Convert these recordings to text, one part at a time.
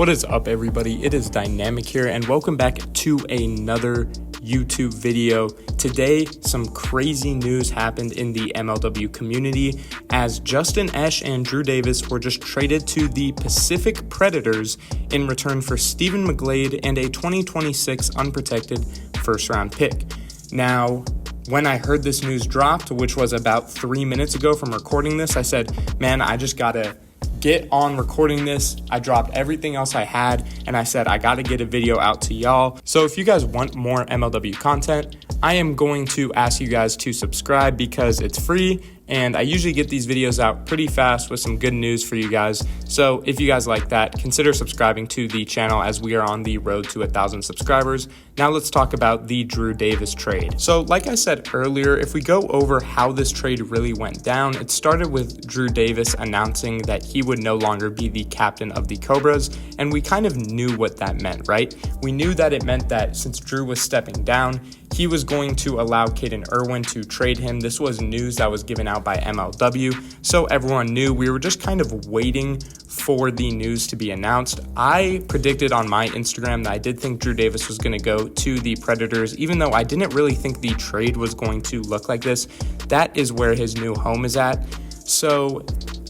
What is up, everybody? It is Dynamic here, and welcome back to another YouTube video. Today, some crazy news happened in the MLW community as Justin Esch and Drew Davis were just traded to the Pacific Predators in return for Stephen McGlade and a 2026 unprotected first-round pick. Now, when I heard this news dropped, which was about 3 minutes ago from recording this, I said, man, I just gotta get on recording this. I dropped everything else I had and I said I gotta get a video out to y'all. So if you guys want more MLW content, I am going to ask you guys to subscribe because it's free and I usually get these videos out pretty fast with some good news for you guys. So if you guys like that, consider subscribing to the channel as we are on the road to 1,000 subscribers. Now let's talk about the Drew Davis trade. So like I said earlier, if we go over how this trade really went down, it started with Drew Davis announcing that he would no longer be the captain of the Cobras, and we kind of knew what that meant, right? We knew that it meant that since Drew was stepping down, he was going to allow Caden Irwin to trade him. This was news that was given out by MLW, so everyone knew. We were just kind of waiting for the news to be announced. I predicted on my Instagram that I did think Drew Davis was going to go to the Predators, even though I didn't really think the trade was going to look like this. That is where his new home is at. So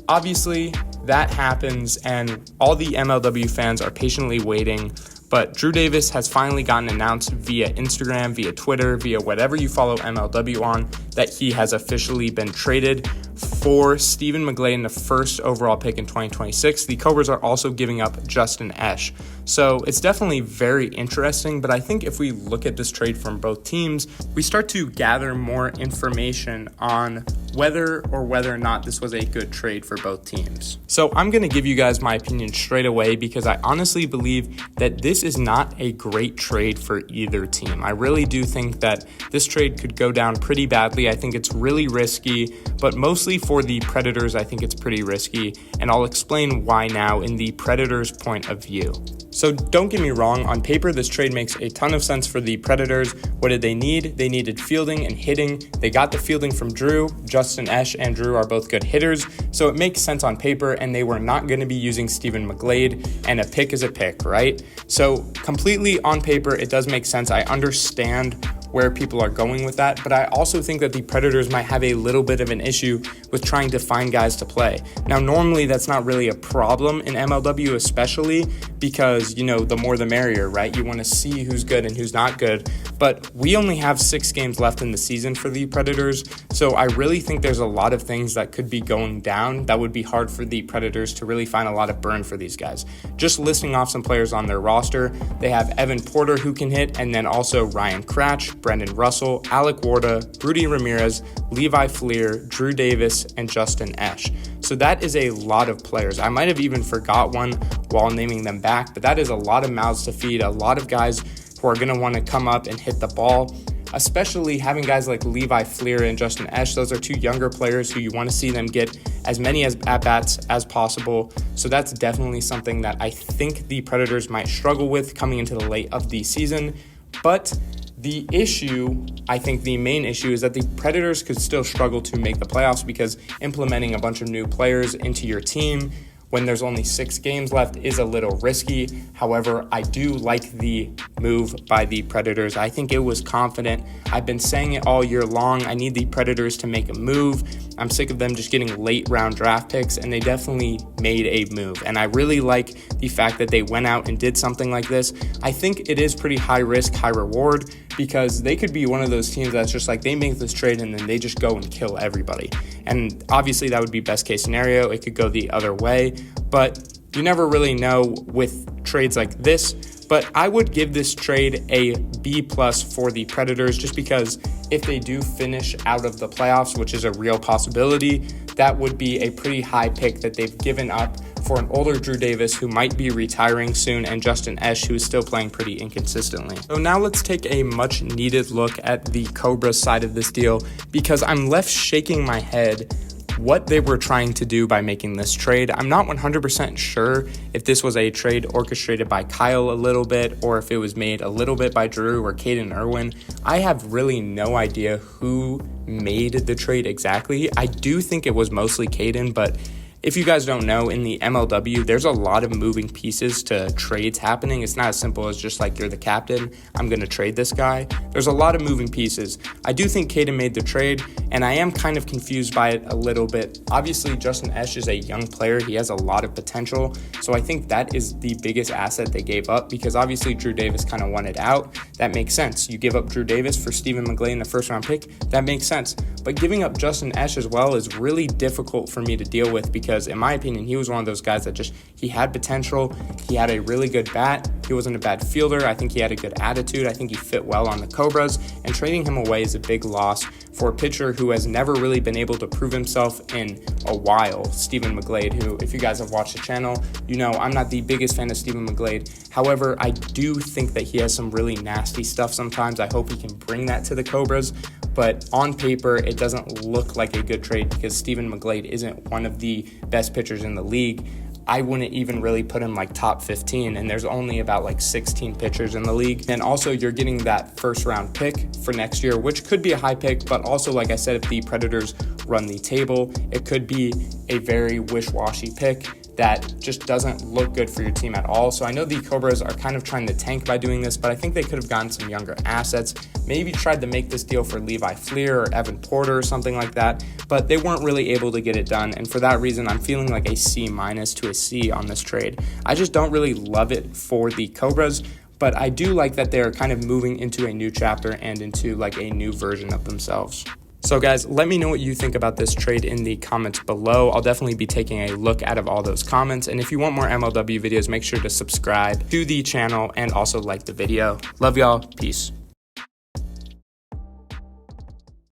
obviously that happens and all the MLW fans are patiently waiting. But Drew Davis has finally gotten announced via Instagram, via Twitter, via whatever you follow MLW on, that he has officially been traded for Stephen McGlade in the first overall pick in 2026. The Cobras are also giving up Justin Esch. So it's definitely very interesting, but I think if we look at this trade from both teams, we start to gather more information on whether or not this was a good trade for both teams. So I'm going to give you guys my opinion straight away because I honestly believe that this is not a great trade for either team. I really do think that this trade could go down pretty badly. I think it's really risky, but mostly for the Predators, I think it's pretty risky, and I'll explain why now in the Predators' point of view. So don't get me wrong, on paper this trade makes a ton of sense for the Predators. What did they need? They needed fielding and hitting. They got the fielding from Drew. Justin Esch and Drew are both good hitters, so it makes sense on paper, and they were not going to be using Stephen McGlade, and a pick is a pick, right? So completely on paper, it does make sense. I understand where people are going with that, but I also think that the Predators might have a little bit of an issue with trying to find guys to play. Now, normally that's not really a problem in MLW, especially because, you know, the more the merrier, right? You want to see who's good and who's not good, but we only have 6 games left in the season for the Predators, so I really think there's a lot of things that could be going down that would be hard for the Predators to really find a lot of burn for these guys. Just listing off some players on their roster, they have Evan Porter who can hit, and then also Ryan Kratch, Brendan Russell, Alec Warda, Rudy Ramirez, Levi Fleer, Drew Davis, and Justin Esch. So that is a lot of players. I might have even forgot one while naming them back, but that is a lot of mouths to feed, a lot of guys who are going to want to come up and hit the ball, especially having guys like Levi Fleer and Justin Esch. Those are 2 younger players who you want to see them get as many at-bats as possible. So that's definitely something that I think the Predators might struggle with coming into the late of the season. But the issue, I think the main issue, is that the Predators could still struggle to make the playoffs because implementing a bunch of new players into your team when there's only 6 games left is a little risky. However, I do like the move by the Predators. I think it was confident. I've been saying it all year long. I need the Predators to make a move. I'm sick of them just getting late round draft picks, and they definitely made a move. And I really like the fact that they went out and did something like this. I think it is pretty high risk, high reward, because they could be one of those teams that's just like they make this trade and then they just go and kill everybody. And obviously that would be best case scenario. It could go the other way, but you never really know with trades like this. But I would give this trade a B+ for the Predators just because if they do finish out of the playoffs, which is a real possibility, that would be a pretty high pick that they've given up for an older Drew Davis who might be retiring soon and Justin Esch who is still playing pretty inconsistently. So now let's take a much needed look at the Cobra side of this deal because I'm left shaking my head what they were trying to do by making this trade. I'm not 100% sure if this was a trade orchestrated by Kyle a little bit or if it was made a little bit by Drew or Caden Irwin. I have really no idea who made the trade exactly. I do think it was mostly Caden, but If you guys don't know, in the MLW, there's a lot of moving pieces to trades happening. It's not as simple as just like, you're the captain, I'm going to trade this guy. There's a lot of moving pieces. I do think Caden made the trade, and I am kind of confused by it a little bit. Obviously, Justin Esch is a young player. He has a lot of potential. So I think that is the biggest asset they gave up, because obviously Drew Davis kind of wanted out. That makes sense. You give up Drew Davis for Stephen McGlade in the first round pick. That makes sense. But giving up Justin Esch as well is really difficult for me to deal with, because in my opinion, he was one of those guys that he had potential. He had a really good bat. He wasn't a bad fielder. I think he had a good attitude. I think he fit well on the Cobras, and trading him away is a big loss for a pitcher who has never really been able to prove himself in a while. Stephen McGlade, who, if you guys have watched the channel, you know I'm not the biggest fan of Stephen McGlade. However, I do think that he has some really nasty stuff sometimes. I hope he can bring that to the Cobras. But on paper, it doesn't look like a good trade, because Stephen McGlade isn't one of the best pitchers in the league. I wouldn't even really put him like top 15, and there's only about like 16 pitchers in the league. And also, you're getting that first round pick for next year, which could be a high pick, but also, like I said, if the Predators run the table, it could be a very wish-washy pick that just doesn't look good for your team at all. So I know the Cobras are kind of trying to tank by doing this, but I think they could have gotten some younger assets, maybe tried to make this deal for Levi Fleer or Evan Porter or something like that, but they weren't really able to get it done. And for that reason, I'm feeling like a C- to a C on this trade. I just don't really love it for the Cobras, but I do like that they're kind of moving into a new chapter and into like a new version of themselves. So guys, let me know what you think about this trade in the comments below. I'll definitely be taking a look out of all those comments. And if you want more MLW videos, make sure to subscribe to the channel and also like the video. Love y'all. Peace.